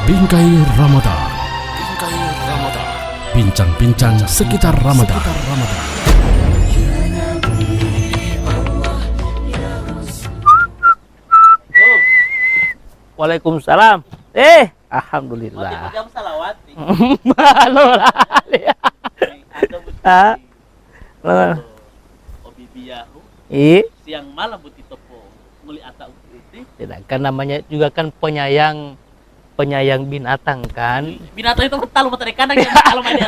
Bingkai Ramadan. Bingkai Ramadan. Bincang-bincang sekitar Ramadan. Waalaikumsalam. Alhamdulillah. Jam salawat. Halo lah. Ah. Obi biyahu. Siang malam buti topo. Muli ata uti. Tidak kan namanya juga kan penyayang binatang kan. Binatang itu talu mata kanan yang talu main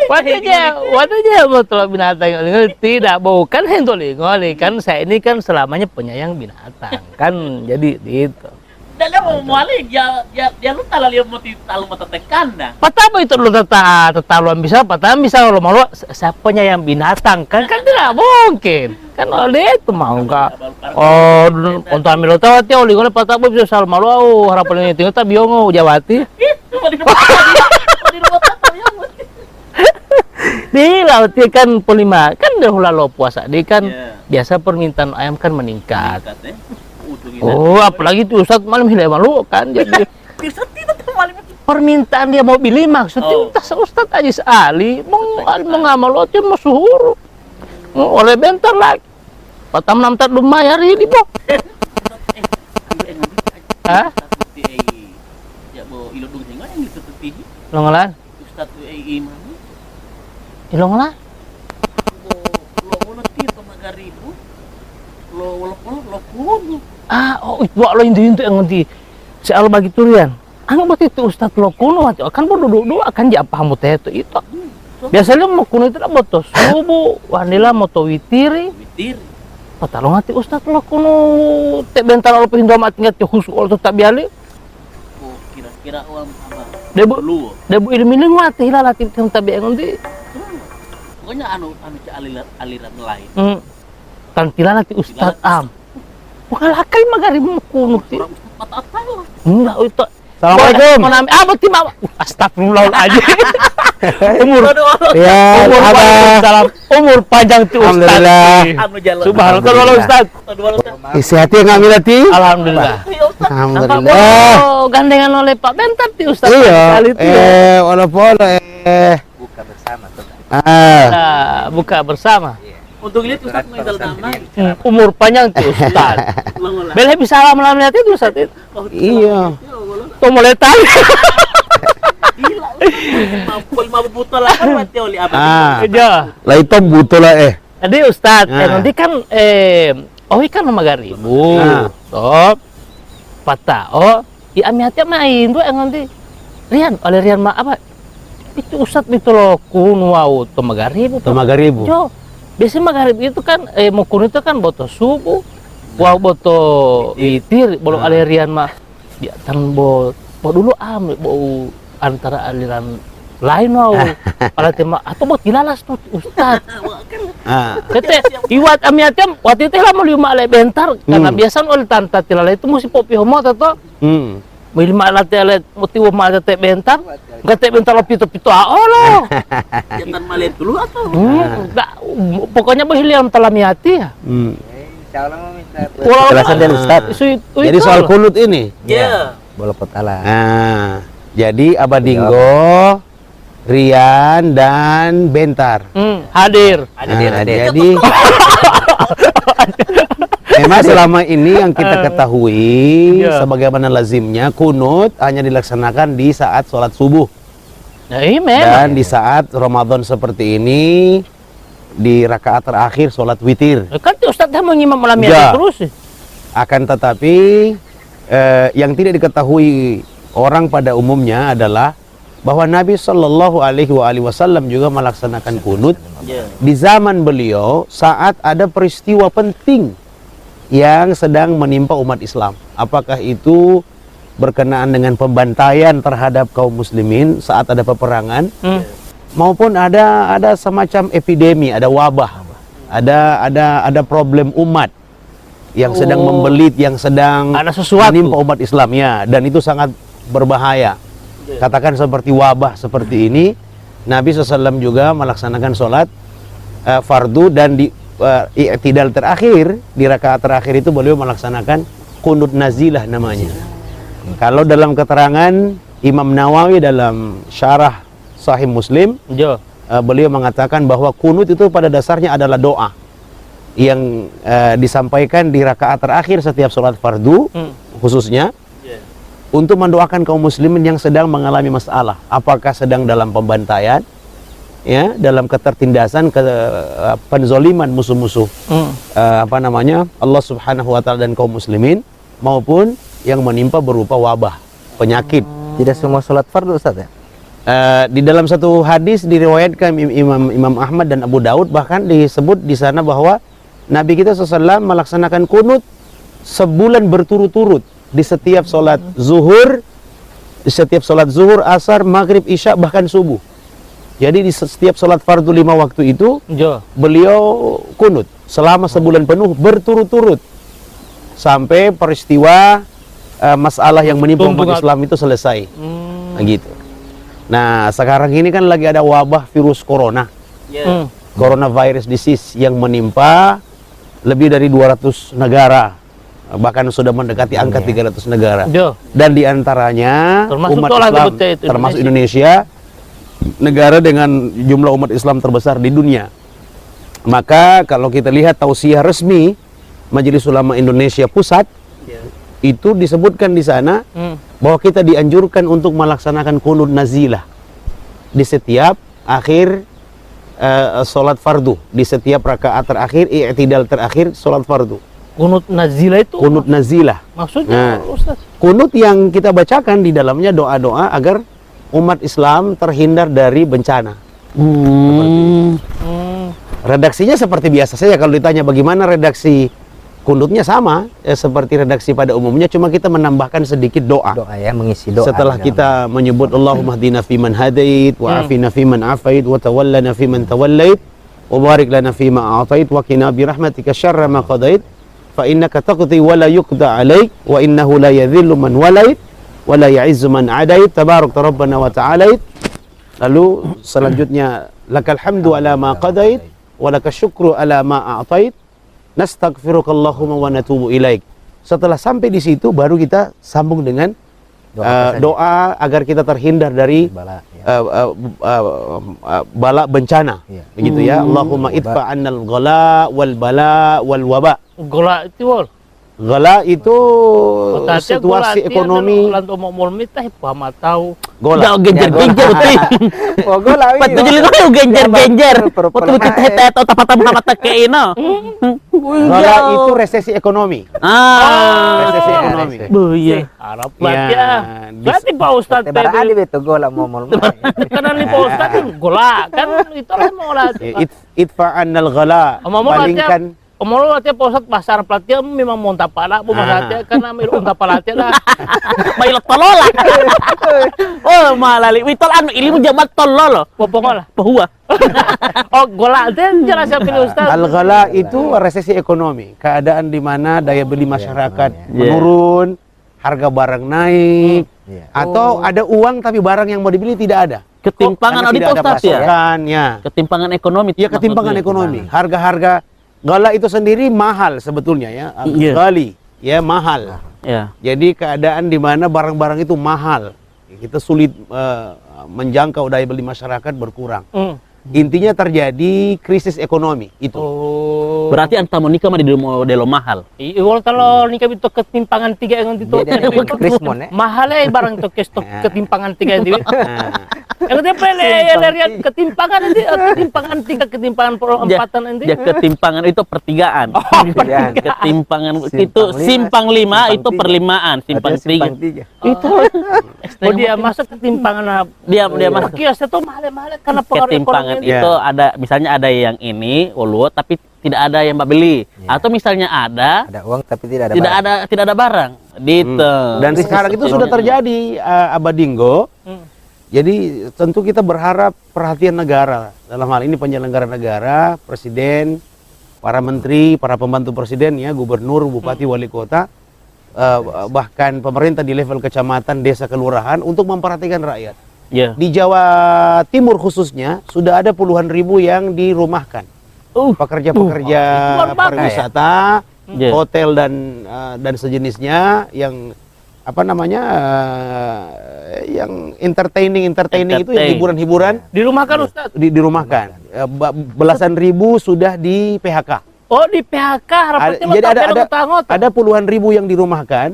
Waktunya betul binatang tidak bukan hentoling kan saya ini kan selamanya penyayang binatang kan jadi itu. Dalam mau muali ya lu talu lihat mati talu mata tekana. Patah itu lu tetaluan bisa patah bisa lo malu saya penyayang binatang kan tidak mungkin kan oleh itu mau enggak untuk ambil tahu tiap oleh kalau patah bisa sal malu harapan ini tinggal tapi biongo jawati. Di laut kan polima kan dahulu lo puasa di kan biasa permintaan ayam kan meningkat. Oh apalagi tuh Ustadz malam hilai malu kan jadi permintaan dia mau beli maksudnya Ustadz aja sekali mau ngamal lo dia mau suhur oleh bentar lagi patam namtat lumayan ini boh. Hah? Ya bo ilodong singa yang ditutupi. Longolan? Ustadz imam. Ilonglah. Lo tito magaribu. Lo kuno. Itu lo inti yang nanti soal bagi turian. Anggap itu Ustadz lo kuno kan berdua kan dia paham itu. Biasanya mau kuno itu lah moto subuh, wanila moto witiri. Patalong hati Ustadz lo kuno tek bentar lo pindah mati nggak khusus lo tak bialik. Kira-kira uang apa? Debu ilmu mati hilang hati yang tak biang nanti. Pokoknya anu aliran lain. Kan kira nanti Ustadz bukan lakai magari mau kuno ti. Enggak itu. Assalamualaikum. Berarti astagfirullahaladzim. Umur panjang tuh Ustaz. Alhamdulillah. Subhanallah Ustaz. Isi hati nggak milati? Alhamdulillah. Alhamdulillah. Gandengan oleh Pak Bentar ti Ustaz. Iya. Walaupun Buka bersama tuh. Buka bersama. Untuk lihat Ustaz meninggal nama. Umur panjang tuh Ustaz. Boleh bisa alam itu Ustaz itu. Iya. Tuh mulai tahu. Gila. Mampu buta lah kan mati oleh apa? Iya. Lah itu butuh lah Jadi Ustaz, nanti kan kan magaribu. Top. Patah. Ya ami hati main tuh nanti. Rian apa? Itu Ustaz itu loh kuno tuh magaribu. Jo. Biasanya maghrib itu kan mau kuno itu kan boto subuh. Boto witir, bolong alirian mah. Ya kan bo dulu bo antara aliran lain pada tema atau buat dilalas tuh Ustaz. Tete iwat amiatem waktu itu lah mau lima ale bentar karena biasa oleh tanta tilala itu mesti popi homo atau mau lima late ale motif mau tete bentar nggak tete bentar lo pito lo jangan malihat dulu atau nggak pokoknya berhiliam telamiati ya. Jelasan dari Ustaz. Jadi soal kunut ini. Iya. Bola petala. Jadi Abadinggo, Rian dan Bentar. Hadir. Jadi memang selama ini yang kita ketahui sebagaimana lazimnya kunut hanya dilaksanakan di saat sholat subuh. Dan di saat Ramadan seperti ini di rakaat terakhir sholat witir. Kan Ustaz dah mengimam malam terus. Akan tetapi yang tidak diketahui orang pada umumnya adalah bahwa Nabi Shallallahu Alaihi Wasallam juga melaksanakan kunut di zaman beliau saat ada peristiwa penting yang sedang menimpa umat Islam. Apakah itu berkenaan dengan pembantaian terhadap kaum muslimin saat ada peperangan, maupun ada semacam epidemi, ada wabah, ada problem umat yang sedang membelit, yang sedang ada sesuatu menimpa umat Islam ya, dan itu sangat berbahaya. Katakan seperti wabah seperti ini, Nabi SAW juga melaksanakan sholat fardu dan di i'tidal terakhir, di rakaat terakhir itu beliau melaksanakan kunut nazilah namanya. Kalau dalam keterangan Imam Nawawi dalam syarah Sahih Muslim, Jo. beliau mengatakan bahwa kunut itu pada dasarnya adalah doa yang disampaikan di rakaat terakhir setiap sholat fardu, khususnya untuk mendoakan kaum muslimin yang sedang mengalami masalah, apakah sedang dalam pembantaian, ya, dalam ketertindasan, penzoliman musuh-musuh Allah Subhanahu wa taala dan kaum muslimin, maupun yang menimpa berupa wabah, penyakit. Tidak semua sholat fardu, Ustaz ya? Di dalam satu hadis diriwayatkan Imam Ahmad dan Abu Daud, bahkan disebut di sana bahwa Nabi kita SAW melaksanakan kunut sebulan berturut-turut di setiap sholat zuhur, asar, maghrib, isya, bahkan subuh. Jadi di setiap sholat fardu 5 waktu itu, beliau kunut selama sebulan penuh berturut-turut sampai peristiwa masalah yang menimpa umat Islam itu selesai. Nah, gitu. Nah, sekarang ini kan lagi ada wabah virus corona, coronavirus disease, yang menimpa lebih dari 200 negara, bahkan sudah mendekati angka 300 negara. Dan diantaranya termasuk umat Islam, termasuk Indonesia, negara dengan jumlah umat Islam terbesar di dunia. Maka kalau kita lihat tausiah resmi Majelis Ulama Indonesia Pusat, itu disebutkan di sana bahwa kita dianjurkan untuk melaksanakan kunut nazilah di setiap akhir sholat fardu, di setiap rakaat terakhir, i'tidal terakhir sholat fardu. Kunut nazilah itu? Kunut nazilah. Maksudnya, Ustaz? Kunut yang kita bacakan di dalamnya doa-doa agar umat Islam terhindar dari bencana. Redaksinya seperti biasa saja. Kalau ditanya bagaimana redaksi kunutnya, sama seperti redaksi pada umumnya, cuma kita menambahkan sedikit doa. Doa ya, mengisi doa. Setelah kita menyebut Allahumma hdina fiman hadait, wa afina fiman afait, wa tawallana fiman tawallait, wa barik lana fima a'tait, wa qina bi rahmatika syarra ma qadait, fa innaka taqdi wa la yuqda alaik, wa innahu la yadhillu man walait, wa la ya'izzu man adait, tabarak rabbana wa ta'alait. Lalu selanjutnya, lakal hamdu ala ma qadait, wa lakal syukru ala ma a'tait, nastaghfirukallahumma wa natubu ilaik. Setelah sampai di situ baru kita sambung dengan doa agar kita terhindar dari bala bencana. Begitu ya. Allahumma idfa annal ghala wal bala wal waba. Ghala itu Ghala itu situasi ekonomi. Lanto mau mulmit tah pamatau. Gola. Genjer-genjer uti. Oh, gola. Patu jeli no genjer-genjer. Patu kita heta atau tapata mata ke ino. Gola itu resesi ekonomi. Resesi ekonomi. Iya. Harap ya. Berarti Pak Ustadz Barangkali itu gola mau karena nih Pak Ustadz kan gola kan itu lah mau lah. Idfa annal ghala. Palingkan Omolo latih posat pasar pelatih memang monta pala bu masatnya karena milu monta palatnya lah. Mailot tolola. Oh malali witol anu ilmu jabat tolol. Popongol bahua. Oh gola dan jelas pilih Ustaz. Al-ghala itu resesi ekonomi, keadaan di mana daya beli masyarakat menurun, harga barang naik, atau ada uang tapi barang yang mau dibeli tidak ada. Ketimpangan tidak ada pasokan, ya. Ketimpangan ekonomi. Ya, ketimpangan ekonomi. Harga-harga ghala itu sendiri mahal sebetulnya ya. Ghali, ya mahal. Jadi keadaan di mana barang-barang itu mahal. Kita sulit menjangkau daya beli masyarakat berkurang. Intinya terjadi krisis ekonomi itu. Berarti anta mau nikah mah di modelo mahal. Iya, kalau nikah itu ketimpangan 3 yang itu. Mahal ya barang itu ketimpangan 3 itu. Yang dia lihat ketimpangan nanti, ketimpangan 4 nanti. Ya ketimpangan itu pertigaan. Ketimpangan itu simpang 5 itu perlimaan, simpang 3. Itu. Oh dia masuk ketimpangan. Dia masuk kios itu mahal karena ketimpangan itu ada, misalnya ada yang ini ulu tapi tidak ada yang beli, atau misalnya ada uang tapi tidak ada barang. Gitu. Dan sekarang itu sudah terjadi Abadinggo. Jadi tentu kita berharap perhatian negara, dalam hal ini penyelenggara negara, presiden, para menteri, para pembantu presiden, ya, gubernur, bupati, wali kota, bahkan pemerintah di level kecamatan, desa, kelurahan untuk memperhatikan rakyat. Di Jawa Timur khususnya sudah ada puluhan ribu yang dirumahkan, pekerja-pekerja pariwisata, hotel dan sejenisnya yang apa namanya yang entertaining itu yang hiburan-hiburan Dirumahkan Ustaz. dirumahkan. Belasan ribu sudah di PHK. Oh, di PHK harapannya Jadi ada puluhan ribu yang dirumahkan,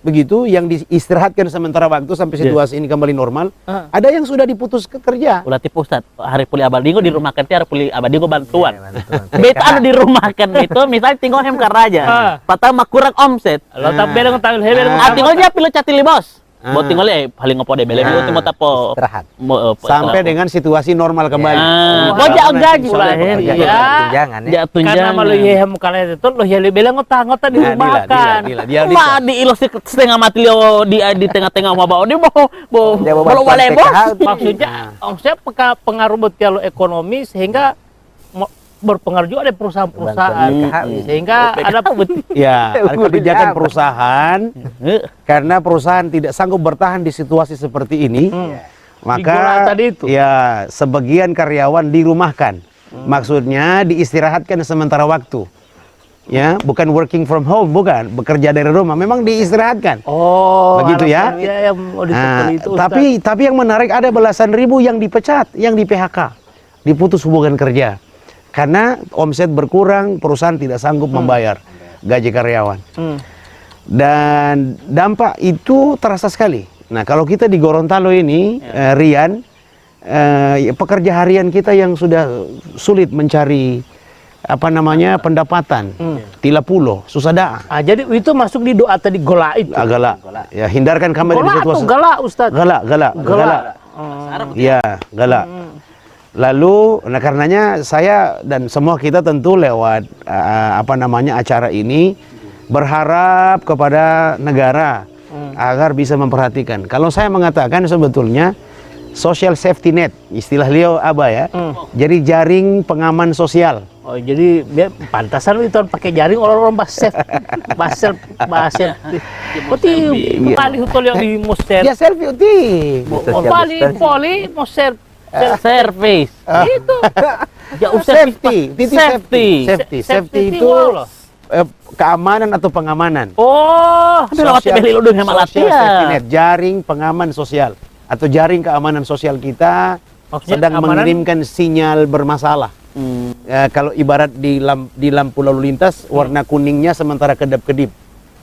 begitu, yang diistirahatkan sementara waktu sampai situasi ini kembali normal. Ada yang sudah diputus kerja. Ulah tipu Ustaz, hari puli abadingo dirumahkan ti hari puli abadingo bantuan. Bantuan. Beta anu dirumahkan itu misalnya tinggal hem karaja. Patah mah kurang omset. Lo tapi dengan tangan hebat. Tinggalnya pilu catili bos. Mau tinggalnya paling ngopo deh bele mau tapo Istirahat. Sampai dengan situasi normal kembali. Gojak gaji Mulai ya. Tunjangan ya. Ya Karena tunjangan. malu ye mukanya itu lo ya lebih ngota-ngota dirumahkan. Dia Ma di ilos setengah mati lo di tengah-tengah mau bawa dia mau Dia bawa kalau bantuan boleh bos. PKH. Maksudnya pengaruh betul ekonomi sehingga berpengaruh juga ada perusahaan-perusahaan Bantuan PKH. sehingga ada ya, ada kebijakan perusahaan karena perusahaan tidak sanggup bertahan di situasi seperti ini. Digola Maka tadi itu. ya sebagian karyawan dirumahkan. Maksudnya diistirahatkan sementara waktu. Ya, bukan working from home, bukan bekerja dari rumah, memang diistirahatkan. Oh, Begitu ya? harapannya yang mau Nah, itu, Ustaz. tapi yang menarik ada belasan ribu yang dipecat, yang di PHK, diputus hubungan kerja. Karena omset berkurang, perusahaan tidak sanggup membayar gaji karyawan. Dan dampak itu terasa sekali. Nah, kalau kita di Gorontalo ini, Rian, pekerja harian kita yang sudah sulit mencari apa namanya pendapatan, tila pulo, susah daa. Jadi itu masuk di doa tadi gola itu. Galak. Ya, hindarkan kami dari Gola atau situasi. galak, Ustaz? Galak. Iya, galak. Lalu, nah karenanya saya dan semua kita tentu lewat apa namanya acara ini berharap kepada negara agar bisa memperhatikan. Kalau saya mengatakan sebetulnya social safety net, istilah Leo apa ya? Jadi jaring pengaman sosial. Oh, jadi dia pantasan itu pakai jaring orang-orang basel. Poti paling itu yang di moser. Ya selfie uti. Poli moser. Service. Itu. Ya usah Safety, safety itu keamanan atau pengamanan. Oh, Social safety net, jaring pengaman sosial atau jaring keamanan sosial kita Maksudnya sedang keamanan? mengirimkan sinyal bermasalah. Kalau ibarat di lampu lalu lintas warna kuningnya sementara kedap-kedip.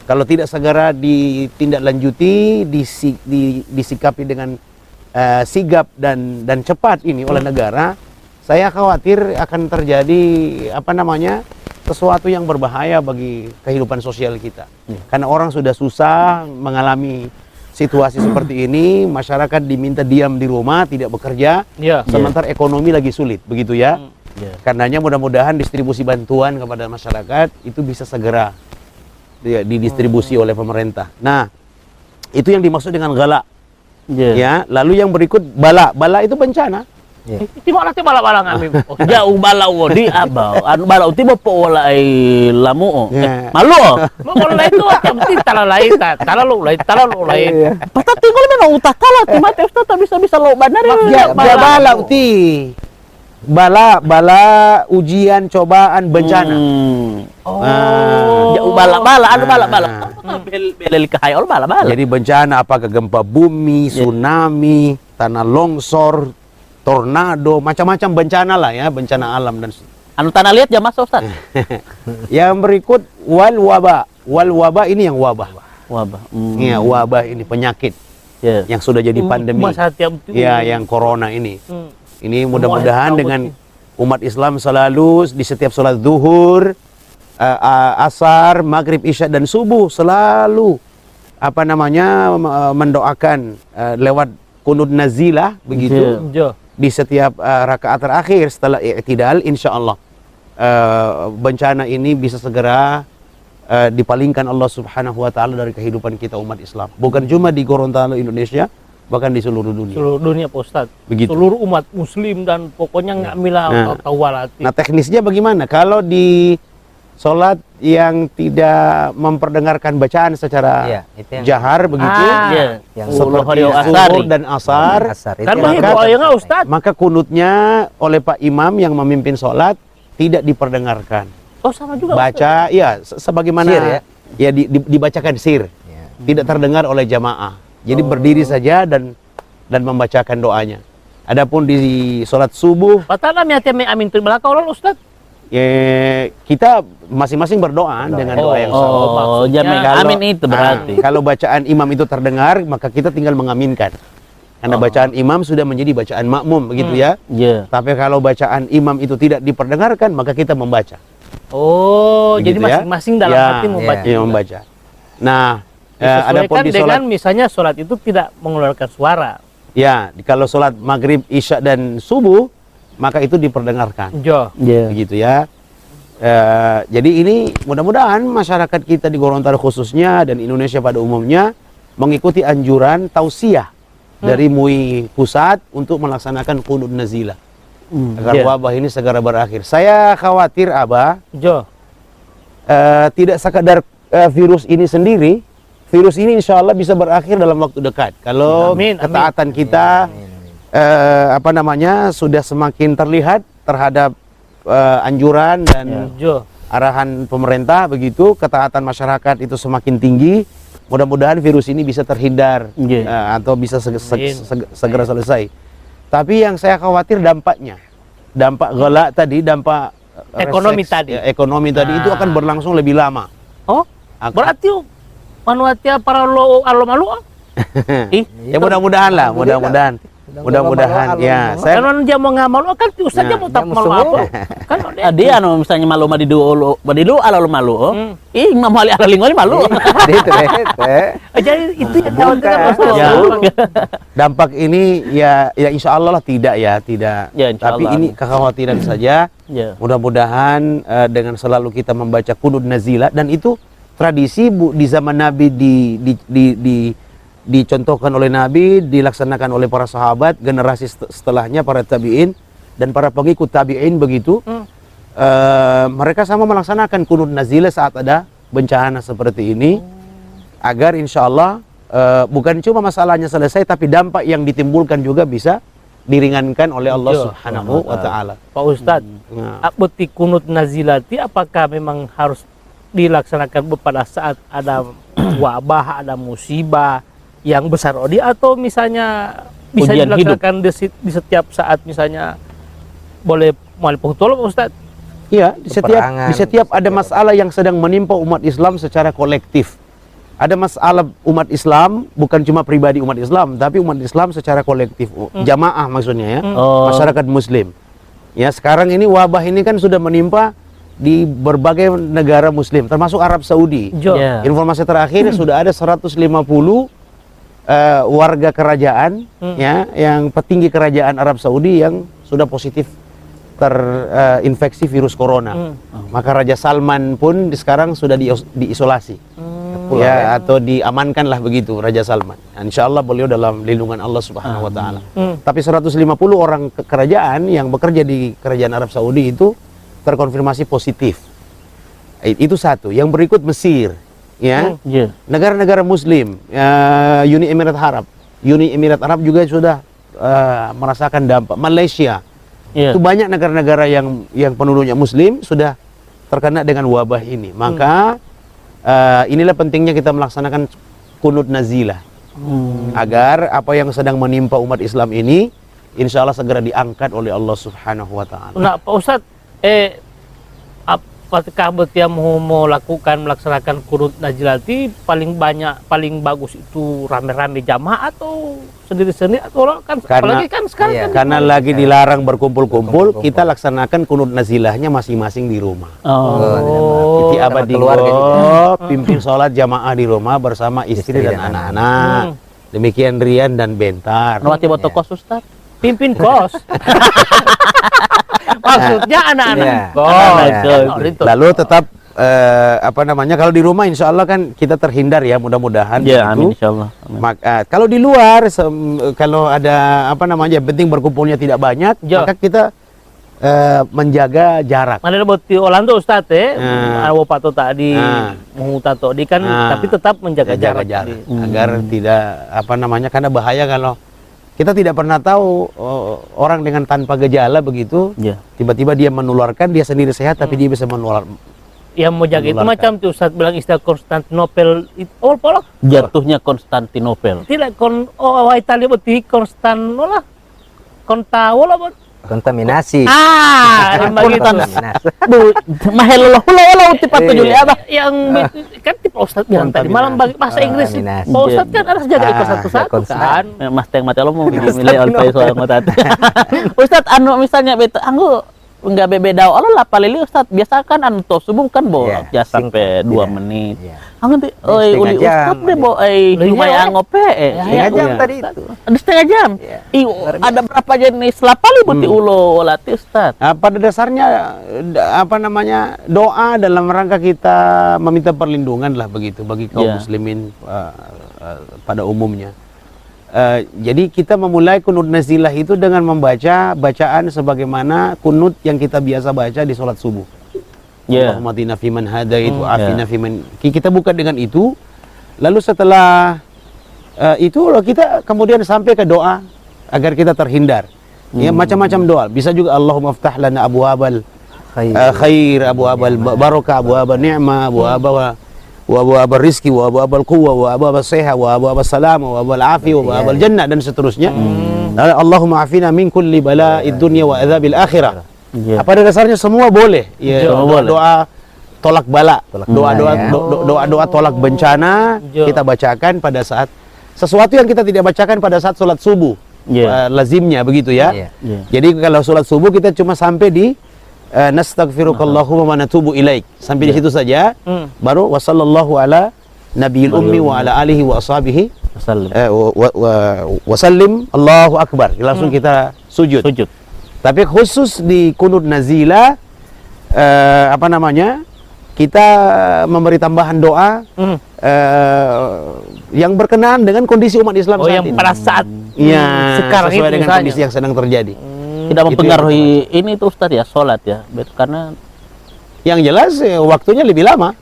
Kalau tidak segera ditindaklanjuti, disikapi dengan sigap dan cepat ini oleh negara, saya khawatir akan terjadi apa namanya sesuatu yang berbahaya bagi kehidupan sosial kita. Karena orang sudah susah mengalami situasi seperti ini, masyarakat diminta diam di rumah, tidak bekerja, sementara ekonomi lagi sulit, begitu ya. Karenanya mudah-mudahan distribusi bantuan kepada masyarakat itu bisa segera didistribusi oleh pemerintah. Nah, itu yang dimaksud dengan galak. Ya, lalu yang berikut bala itu bencana. Tibok nanti bala-bala ngami. Jauh balau di abau, anu balau tiba po wala ay lamu. Malu. Mau itu penting talalai lain. Patah tinggal mana utak kalah ti mate ustaz bisa lo benar Ya bala uti. Bala ujian, cobaan, bencana. Jauh bala anu bala. Belel kahayol bala. Jadi bencana apakah gempa bumi, tsunami, tanah longsor, tornado, macam-macam bencana lah ya, bencana alam dan anu tanah liat ya Mas Ustaz. yang berikut wal wabah ini yang wabah. Iya, wabah ini penyakit yang sudah jadi pandemi. Ya, yang corona ini. Ini mudah-mudahan dengan umat Islam selalu di setiap sholat zuhur, asar, maghrib, isya dan subuh selalu apa namanya mendoakan lewat kunut nazilah begitu di setiap rakaat terakhir setelah i'tidal, insyaallah bencana ini bisa segera dipalingkan Allah Subhanahu wa taala dari kehidupan kita umat Islam. Bukan cuma di Gorontalo Indonesia, bahkan di seluruh dunia. Seluruh dunia Pak Ustaz. Begitu. Seluruh umat muslim dan pokoknya nggak milah tawalati. Nah, teknisnya bagaimana? Kalau di sholat yang tidak memperdengarkan bacaan secara jahar begitu, yang seperti zuhur dan asar, kan begitu Ustaz. maka kunutnya oleh Pak Imam yang memimpin sholat tidak diperdengarkan. Oh, sama juga. Baca, ya sebagaimana sir, ya? dibacakan sir. tidak terdengar oleh jamaah. Jadi berdiri saja dan membacakan doanya. Adapun di sholat subuh, Patana miatnya amin tu belakang orang Ustaz. kita masing-masing berdoa dengan doa yang sama. Oh, maksudnya jamin Kalau- amin itu berarti. Kalau bacaan imam itu terdengar, maka kita tinggal mengaminkan. Karena bacaan imam sudah menjadi bacaan makmum, begitu ya. Ya. Tapi kalau bacaan imam itu tidak diperdengarkan, maka kita membaca. Oh, jadi Begitu ya? masing-masing dalam Ya, hati membaca. Iya, membaca. Nah, adapun Disesuaikan di dengan sholat, misalnya sholat itu tidak mengeluarkan suara. ya, kalau sholat maghrib, isya dan subuh, maka itu diperdengarkan. Jo. Ya. Begitu ya. Jadi ini mudah-mudahan masyarakat kita di Gorontalo khususnya dan Indonesia pada umumnya mengikuti anjuran tausiah dari MUI pusat untuk melaksanakan qunut nazilah agar Ya. wabah ini segera berakhir. Saya khawatir Abah, Jo. tidak sekadar virus ini sendiri, virus ini insya Allah bisa berakhir dalam waktu dekat. Kalau Amin, amin. ketaatan kita sudah semakin terlihat terhadap anjuran dan Jo. arahan pemerintah, begitu ketaatan masyarakat itu semakin tinggi. Mudah-mudahan virus ini bisa terhindar atau bisa segera selesai. Tapi yang saya khawatir dampaknya, dampak ghala tadi, dampak Ekonomi reseks, tadi. ekonomi tadi itu akan berlangsung lebih lama. Oh, Akan- berarti manuatia para lo malu. Ih, Ya mudah-mudahan lah, mudah-mudahan ya. Saya kan dia mau ngamalu kan Ustaz dia mau tak malu apa? Kan Dia anu misalnya malu madidu ala malu. Ih, mamali ala lingoli malu. Itu jadi itu yang khawatirkan Bukan. masalah. Ya. Dampak ini ya insya Allah lah tidak. Ya, insya Tapi Allah. ini kekhawatiran saja. Ya. Mudah-mudahan dengan selalu kita membaca qunut nazilah, dan itu tradisi di zaman Nabi dicontohkan oleh Nabi, dilaksanakan oleh para sahabat, generasi setelahnya para tabi'in dan para pengikut tabi'in begitu. Mereka sama melaksanakan qunut nazilah saat ada bencana seperti ini, agar insya Allah bukan cuma masalahnya selesai, tapi dampak yang ditimbulkan juga bisa diringankan oleh Allah Iya. Subhanahu wa Ta'ala. Pak Ustadz, Nah. beti kunut nazilati apakah memang harus dilaksanakan pada saat ada wabah, ada musibah yang besar Odi, atau misalnya bisa Ujian dilaksanakan di setiap saat, misalnya boleh mau tolong Pak Ustadz? Iya, di Peperangan, setiap ada masalah yang sedang menimpa umat Islam secara kolektif. Ada masalah umat Islam, bukan cuma pribadi umat Islam, tapi umat Islam secara kolektif, jamaah maksudnya ya, masyarakat Muslim. Ya, sekarang ini wabah ini kan sudah menimpa di berbagai negara Muslim, termasuk Arab Saudi. Jo. Ya. Informasi terakhir sudah ada 150 warga kerajaan, ya, yang petinggi kerajaan Arab Saudi yang sudah positif terinfeksi virus corona. Maka Raja Salman pun sekarang sudah diisolasi, ya, atau diamankan lah begitu Raja Salman. Insya Allah beliau dalam lindungan Allah Subhanahu Wa Taala. Tapi 150 orang kerajaan yang bekerja di kerajaan Arab Saudi itu terkonfirmasi positif. Itu satu. Yang berikut Mesir, ya, Ya. negara-negara Muslim, Uni Emirat Arab. Uni Emirat Arab juga sudah merasakan dampak. Malaysia. Ya. Itu banyak negara-negara yang penduduknya Muslim sudah terkena dengan wabah ini. Maka inilah pentingnya kita melaksanakan qunut nazilah, agar apa yang sedang menimpa umat Islam ini insya Allah segera diangkat oleh Allah Subhanahu Wa Taala. Nah Pak Ustadz, apakah betia mau melaksanakan qunut nazilati paling bagus itu rame-rame jamaah atau sendiri-sendiri, atau orang kan apalagi kan sekarang Iya. kan Karena lagi dilarang berkumpul-kumpul, kita laksanakan qunut nazilahnya masing-masing di rumah. Oh. Iti abad di keluarga pimpin sholat jamaah di rumah bersama istri dan anak-anak. Demikian Rian dan Bentar. Nuati boto kos Ustaz. pimpin kos. Maksudnya anak-anak Iya. kos. Anak-anak kos. Oh, itu. Lalu tetap kalau di rumah insya Allah kan kita terhindar ya, mudah-mudahan. Ya, begitu. amin insyaallah. Amin. Kalau di luar kalau ada penting berkumpulnya tidak banyak, Ya. maka kita menjaga jarak. Mana buat di Orlando Ustaz Nah. ada pato tadi mau tato di kan, Nah. tapi tetap menjaga Jaga jarak. jarak agar tidak karena bahaya kalau kita tidak pernah tahu orang dengan tanpa gejala begitu, Ya. tiba-tiba dia menularkan, dia sendiri sehat tapi dia bisa yang mau jaga itu Menularkan. macam tuh Ustaz bilang istilah Konstantinopel itu polok Jatuhnya Konstantinopel. tidak Italia beti Konstan lah kontawo lah Bot. Kontaminasi. Begitu. Kontaminasi. Bu, mahelo hula tipe Juli apa? Yang kan tipe Ustaz bilang tadi malam bagi bahasa Inggris. Kontaminasi. Pak Ustaz kan harus jaga ikut satu-satu kan. Mas teng mati lo mau milih oleh soal mata. Ustaz anu misalnya beta anggo enggak bebeda Allah lah palili Ustaz biasa kan anu to subuh kan bo Iya, ya sampai singkat. 2 Iya. menit. Iya. Anggo ti oi Setengah uli jam. Ustaz deh bo lumayan ngope. Setengah jam tadi itu. Ada setengah jam. Iya. Ada berapa jenis lapali buti ulo latih Ustaz. Pada dasarnya apa namanya doa dalam rangka kita meminta perlindungan lah begitu bagi kaum Iya. muslimin pada umumnya. Jadi kita memulai kunut nazilah itu dengan membaca bacaan sebagaimana kunut yang kita biasa baca di sholat subuh. Ya. Allahumma atina fiman hadait wa afina fiman. Kita buka dengan itu. Lalu setelah itu kita kemudian sampai ke doa agar kita terhindar. Ya macam-macam doa. Bisa juga Allahumma aftah lana abwabal khair, abwabal barakah, abwabal ni'mah, abwabal rizki, abwabal quwwah, abwabal seha, abwabal salam, abwabal afi, abwabal jannah dan seterusnya. Allahumma afina min kulli bala'id dunya wa adzabil akhirah. Iya. Pada dasarnya semua boleh. Ya, Semua boleh. doa tolak bala, doa-doa ya. doa-doa tolak bencana Jo. kita bacakan pada saat sesuatu yang kita tidak bacakan pada saat sholat subuh. Iya. Lazimnya begitu ya. Iya. Iya. Jadi kalau sholat subuh kita cuma sampai di nastaghfirukallahumma wa natubu ilaik. Sampai di situ saja. Baru wasallallahu ala nabiyil ummi wa ala alihi wa ashabihi Wasallam. wasallim Allahu akbar. Langsung kita sujud. Sujud. Tapi khusus di kunut nazila apa namanya? Kita memberi tambahan doa yang berkenaan dengan kondisi umat Islam Oh saat yang ini. pada saat Iya, sekarang sesuai itu dengan misalnya. kondisi yang sedang terjadi. Tidak Itu mempengaruhi ini tuh Ustaz ya, sholat ya. Karena Yang jelas waktunya lebih lama.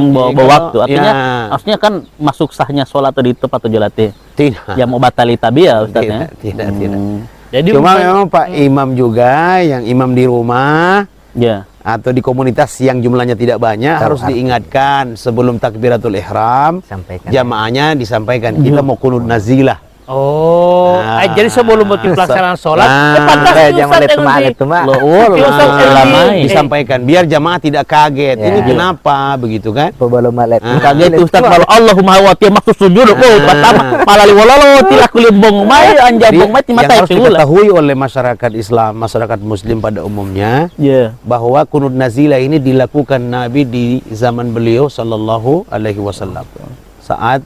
bawa kalau- waktu. Artinya ya. maksudnya kan masuk sahnya sholat di tempat atau jelati. Tidak. Ya mau batali tabi ya Ustaz ya. Tidak. Jadi Cuma bukan- memang Pak Imam juga yang imam di rumah Ya. atau di komunitas yang jumlahnya tidak banyak harus diingatkan sebelum takbiratul ihram Sampaikan. jamaahnya disampaikan kita mau kunut nazilah. Oh, Nah. jadi sebelum motif pelaksanaan sholat, Nah. pantas Jangan lihat itu mah. Lo Iya, Ustaz, lamai. disampaikan biar jamaah tidak kaget. Ya. Ini kenapa begitu kan? Pebalo malet. Kaget Ustaz kalau Allahumma wa tiya maksud sujud ko pertama malali walalo tilak kulimbong mai anjabong mai Yang timata harus pingula. diketahui oleh masyarakat Islam, masyarakat Muslim pada umumnya, Ya. bahwa kunut nazilah ini dilakukan Nabi di zaman beliau sallallahu alaihi wasallam saat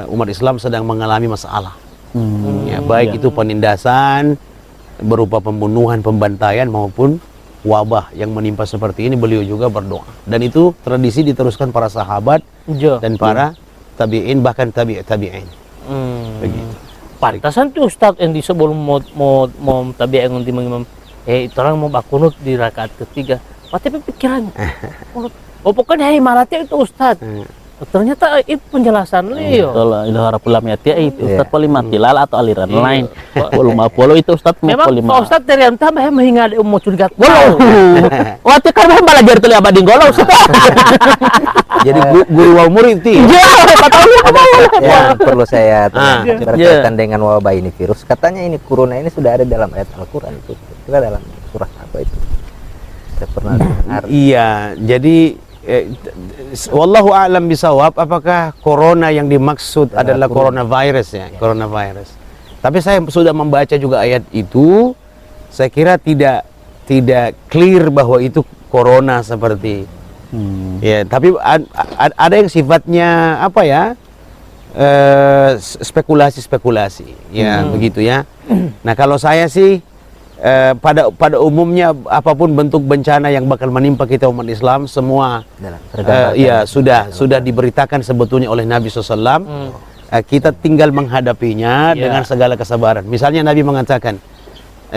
umat Islam sedang mengalami masalah. Ya, baik itu penindasan berupa pembunuhan, pembantaian maupun wabah yang menimpa seperti ini, beliau juga berdoa. Dan itu tradisi diteruskan para sahabat Jo. dan para tabi'in bahkan tabi'in. Begitu. Pantasan tuh Ustaz yang di sebelum mau tabi yang nanti mengimam itu orang mau bakunut di rakaat ketiga. Pasti pikirannya. Oh pokoknya malati itu Ustaz. Ternyata itu penjelasan Leo. Kalau ilah harap ulam ya itu Iya. Ustaz polima tilal atau aliran Iya. lain. Polo itu Ustaz mau Memang polima. Pak Ustaz dari yang tambah mengingat mau curiga. Walau. Waktu kan memang belajar tuli abadi golong Ustaz. Jadi guru wal murid ti. Ya, tahu Yang perlu saya Ah. berkaitan dengan wabah ini virus. Katanya ini corona ini sudah ada dalam ayat Al-Quran itu. Itu dalam surah apa itu? Saya pernah dengar. Iya, jadi wallahu a'lam bisawab apakah corona yang dimaksud adalah coronavirus ya, coronavirus. Tapi saya sudah membaca juga ayat itu, saya kira tidak clear bahwa itu corona seperti ya, tapi ada yang sifatnya apa ya? Spekulasi-spekulasi ya, begitu ya. Nah, kalau saya sih pada umumnya apapun bentuk bencana yang bakal menimpa kita umat Islam semua ya sudah diberitakan sebetulnya oleh Nabi SAW. Kita tinggal menghadapinya dengan segala kesabaran. Misalnya Nabi mengatakan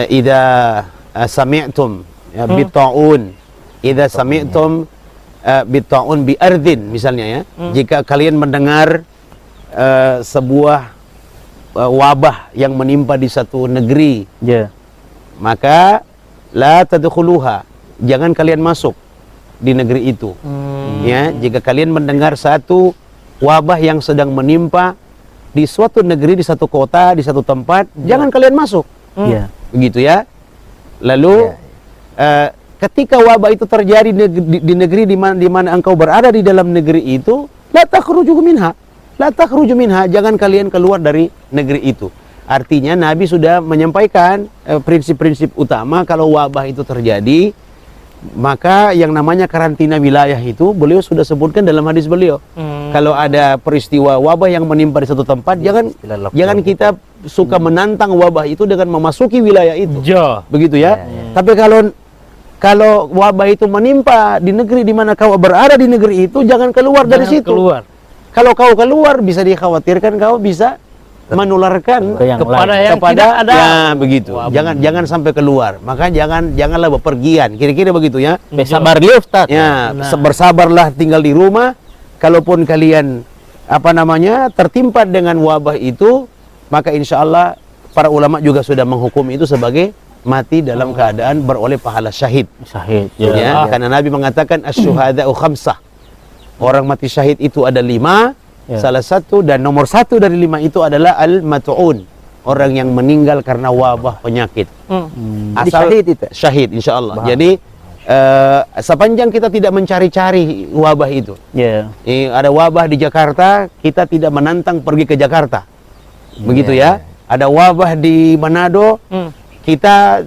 idza sami'tum bitta'un idza sami'tum bitta'un bi ardin misalnya ya, jika kalian mendengar sebuah wabah yang menimpa di satu negeri, Ya. maka la tadkhuluha, jangan kalian masuk. di negeri itu. Ya, jika kalian mendengar satu wabah yang sedang menimpa di suatu negeri, di satu kota, di satu tempat, jangan kalian masuk. Ya. Begitu ya. Lalu ketika wabah itu terjadi di negeri di mana engkau berada di dalam negeri itu, la takhruju minha. La takhruju minha, jangan kalian keluar dari negeri itu. Artinya Nabi sudah menyampaikan prinsip-prinsip utama kalau wabah itu terjadi, maka yang namanya karantina wilayah itu beliau sudah sebutkan dalam hadis beliau. Kalau ada peristiwa wabah yang menimpa di satu tempat, jangan kita suka menantang wabah itu dengan memasuki wilayah itu. Begitu ya. Tapi kalau wabah itu menimpa di negeri di mana kau berada di negeri itu, jangan keluar dari situ. Kalau kau keluar, bisa dikhawatirkan kau bisa menularkan kepada yang tidak ada. Ya, begitu. Jangan sampai keluar. Maka janganlah bepergian. Kira-kira begitu ya. Sabar dulu Ustaz. Ya, bersabarlah tinggal di rumah. Kalaupun kalian tertimpa dengan wabah itu, maka insya Allah para ulama juga sudah menghukum itu sebagai mati dalam keadaan beroleh pahala syahid. Ya, karena Nabi mengatakan asy-syuhada'u khamsah. Orang mati syahid itu ada 5. Salah satu dan nomor 1 dari 5 itu adalah al-mat'un, orang yang meninggal karena wabah penyakit. Asal syahid itu. Syahid insyaallah. Jadi sepanjang kita tidak mencari-cari wabah itu. Ada wabah di Jakarta, kita tidak menantang pergi ke Jakarta. Begitu ya. Ada wabah di Manado, kita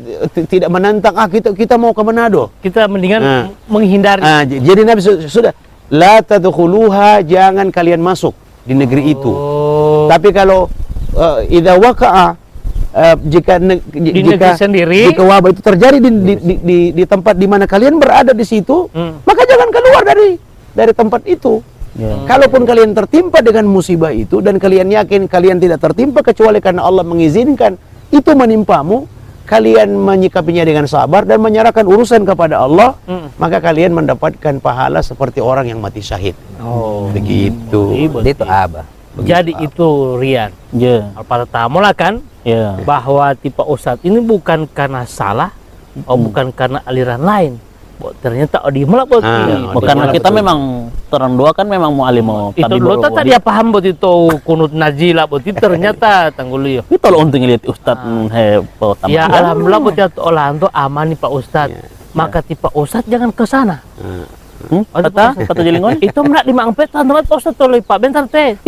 tidak menantang kita mau ke Manado. Kita mendingan menghindari. Jadi Nabi sudah la tadkhuluha, jangan kalian masuk di negeri itu. Tapi kalau idza waqa'a, jika wabah itu terjadi di tempat di mana kalian berada di situ, maka jangan keluar dari tempat itu. Kalaupun kalian tertimpa dengan musibah itu dan kalian yakin kalian tidak tertimpa kecuali karena Allah mengizinkan itu menimpamu, kalian menyikapinya dengan sabar dan menyerahkan urusan kepada Allah, maka kalian mendapatkan pahala seperti orang yang mati syahid. Begitu. Itu Abah. Jadi itu Rian. Pertama lah kan, bahwa tipe Ustadz ini bukan karena salah, bukan karena aliran lain. Ternyata di malah karena kita memang terang dua kan memang mau alimo itu dulu tadi dia paham buat itu kunut najilah buat itu ternyata tanggulio itu lo untuk ngeliat Ustadz ya alhamdulillah buat itu olahan tuh aman nih Pak Ustadz maka tipe Ustadz jangan ke sana kata jelingon itu menak di mangpet teman-teman Ustadz tuh Pak bentar teh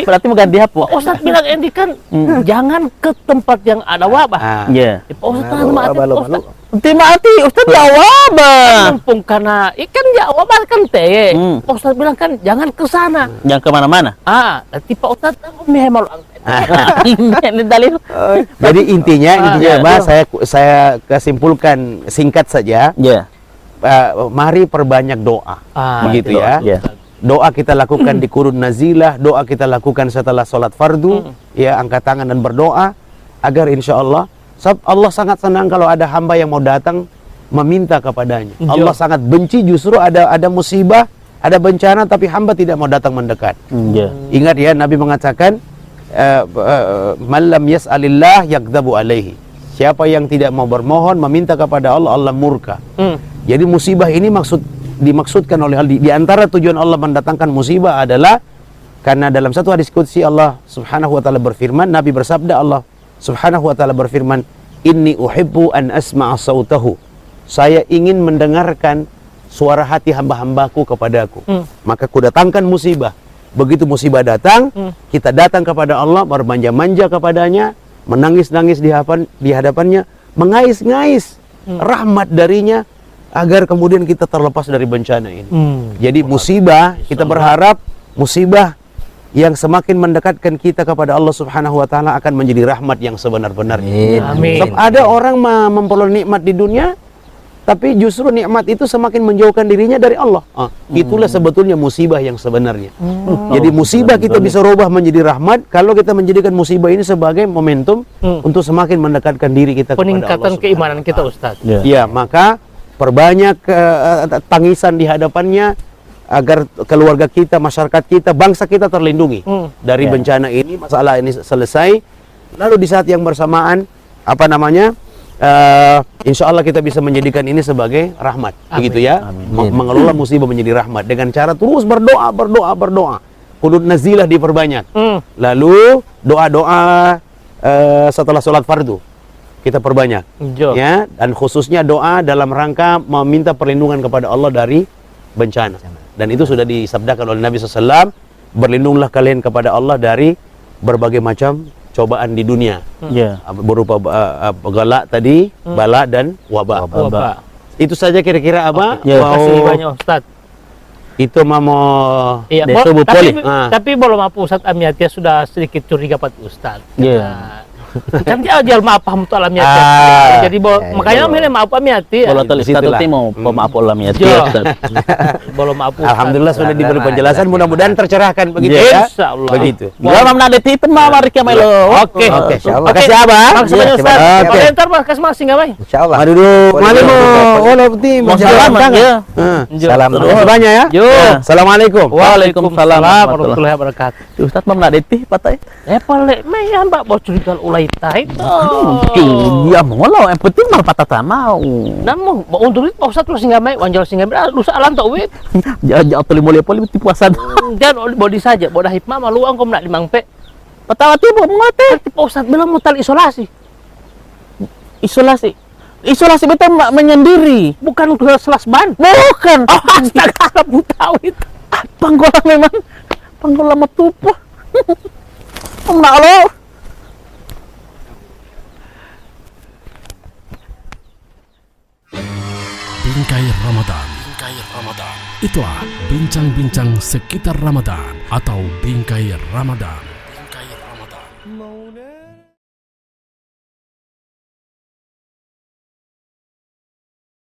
berarti mau ganti apa? Ustadz bilang Endi kan jangan ke tempat yang ada wabah. Pak Ustadz mati Ustadz jawab. Mumpung karena ikan jawab kan teh. Ustadz bilang kan jangan ke sana. Jangan kemana-mana. Nanti Pak Ustadz mehemal. Ini dalil. Jadi intinya saya kesimpulkan singkat saja. Mari perbanyak doa. Begitu ya. Doa kita lakukan di kurun nazilah, doa kita lakukan setelah sholat fardu, ya angkat tangan dan berdoa agar insya Allah sangat senang kalau ada hamba yang mau datang meminta kepadanya. Allah sangat benci justru ada musibah, ada bencana tapi hamba tidak mau datang mendekat. Ingat ya, Nabi mengatakan man lam yas'alillah yakdzabu alaihi. Siapa yang tidak mau bermohon meminta kepada Allah, Allah murka. Jadi musibah ini dimaksudkan oleh di antara tujuan Allah mendatangkan musibah adalah karena dalam satu hadis qudsi Allah Subhanahu wa taala berfirman, Nabi bersabda, Allah Subhanahu wa taala berfirman, inni uhibbu an asma'a sautahu. Saya ingin mendengarkan suara hati hamba-hambaku kepadaku. Maka kudatangkan musibah. Begitu musibah datang, kita datang kepada Allah, bermanja-manja kepadanya, menangis-nangis di hadapannya, mengais-ngais rahmat darinya agar kemudian kita terlepas dari bencana ini. Jadi musibah, kita berharap musibah yang semakin mendekatkan kita kepada Allah Subhanahu wa taala akan menjadi rahmat yang sebenar-benarnya. Sebab ada orang memperoleh nikmat di dunia, tapi justru nikmat itu semakin menjauhkan dirinya dari Allah. Itulah sebetulnya musibah yang sebenarnya. Jadi musibah kita bisa rubah menjadi rahmat kalau kita menjadikan musibah ini sebagai momentum untuk semakin mendekatkan diri kita kepada Allah. Peningkatan keimanan kita, Ustaz. Ya, maka perbanyak tangisan di hadapannya agar keluarga kita, masyarakat kita, bangsa kita terlindungi dari bencana ini, masalah ini selesai. Lalu di saat yang bersamaan insya Allah kita bisa menjadikan ini sebagai rahmat, begitu ya. Mengelola musibah menjadi rahmat dengan cara terus berdoa. Qunut nazilah diperbanyak. Lalu doa-doa setelah sholat fardu kita perbanyak, ya. Dan khususnya doa dalam rangka meminta perlindungan kepada Allah dari bencana. Dan itu sudah disabdakan oleh Nabi SAW, berlindunglah kalian kepada Allah dari berbagai macam cobaan di dunia, berupa galak tadi, bala dan wabah. Itu saja kira-kira apa? Terima kasih banyak Ustaz. Itu mau Iya, tapi belum apa Ustaz Amiatia sudah sedikit curiga Pak Ustaz. Kan dia ajal maaf paham tu Amiatia. Jadi makanya ini maaf Amiati. Kalau tulis satu mau pemaaf Amiati. Belum maaf. Alhamdulillah sudah diberi penjelasan, mudah-mudahan tercerahkan begitu ya. Insyaallah. Begitu. Gua mau menadeti pun mau mari ke Melo. Oke. Insyaallah. Makasih Abang. Makasih Ustaz. Oke, entar Mas masing enggak, Bay? Insyaallah. Mari duduk. Mari oleh peti Salam ya. Salam. Terima banyak ya. Yo. Assalamualaikum. Waalaikumsalam warahmatullahi wabarakatuh. Ustaz mau menadeti patai. Pale mayan Mbak bau curiga ulai tai. Dia mau lo, yang penting mal patah mau. Namun untuk itu Ustaz terus enggak mai wanjal singa lusa alam tau wit. Jangan toli mulia poli ti puasa. Dan body saja, bodah hikmah maluang kau nak dimangpe. Patawa tiba mengate. Tapi Ustaz bilang mutal isolasi. Isolasi betul menyendiri. Bukan untuk selas ban. Bukan. Oh, astaga, butawit. Panggola memang. Panggola matupuh. Enggak lo. Bingkai Ramadan. Itulah bincang-bincang sekitar Ramadan atau Bingkai Ramadan.